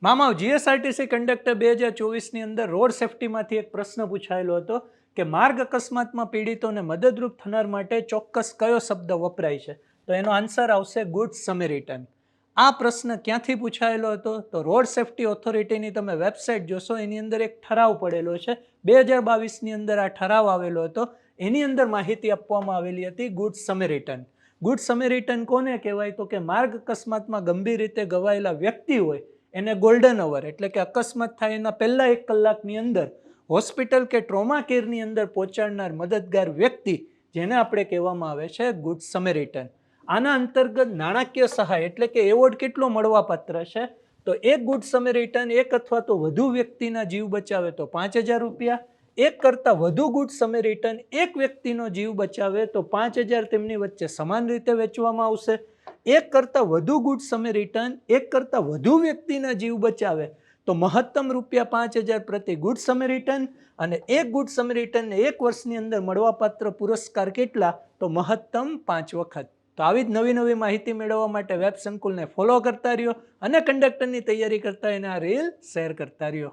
મામાવ GSRTC conductor 2024ની અંદર road સેફટીમાંથી એક પ્રશ્ન પૂછાયેલો હતો કે માર્ગ અકસ્માતમાં પીડિતોને મદદરૂપ થનાર માટે ચોક્કસ કયો શબ્દ વપરાય છે? તો એનો આન્સર આવશે ગુડ સમેરિટન. આ પ્રશ્ન ક્યાંથી પૂછાયેલો હતો? તો રોડ સેફટી ઓથોરિટીની તમે વેબસાઇટ જોશો, એની અંદર એક ઠરાવ પડેલો છે. 2022ની અંદર આ ઠરાવ આવેલો હતો. એની અંદર માહિતી આપવામાં આવેલી હતી ગુડ સમેરિટન. ગુડ સમેરિટન કોને કહેવાય? તો કે માર્ગ અકસ્માતમાં ગંભીર રીતે ઘવાયેલા વ્યક્તિ હોય એને ગોલ્ડન અવર એટલે કે અકસ્માત થાય એના પહેલા 1 કલાકની અંદર હોસ્પિટલ કે ટ્રોમા કેરની અંદર પહોંચાડનાર મદદગાર વ્યક્તિ, જેને આપણે કહેવામાં આવે છે ગુડ સમેરિટન. આના અંતર્ગત નાણાકીય સહાય એટલે કે એવોર્ડ કેટલો મળવાપાત્ર છે? તો એક ગુડ સમેરિટન એક અથવા તો વધુ વ્યક્તિના જીવ બચાવે તો 5,000 રૂપિયા, એક કરતાં વધુ ગુડ સમેરિટન એક વ્યક્તિનો જીવ બચાવે તો 5,000 તેમની વચ્ચે સમાન રીતે વહેંચવામાં આવશે. એક કરતાં વધુ ગુડ સમેરિટન એક કરતાં વધુ વ્યક્તિના જીવ બચાવે તો મહત્તમ રૂપિયા 5,000 પ્રતિ ગુડ સમેરિટન, અને એક ગુડ સમેરિટનને 1 વર્ષની અંદર મળવાપાત્ર પુરસ્કાર કેટલા? તો મહત્તમ 5 વખત. તો આવી જ નવી નવી માહિતી મેળવવા માટે વેબ સંકુલને ફોલો કરતા રહ્યો અને કંડક્ટરની તૈયારી કરતા એને આ રીલ શેર કરતા રહ્યો.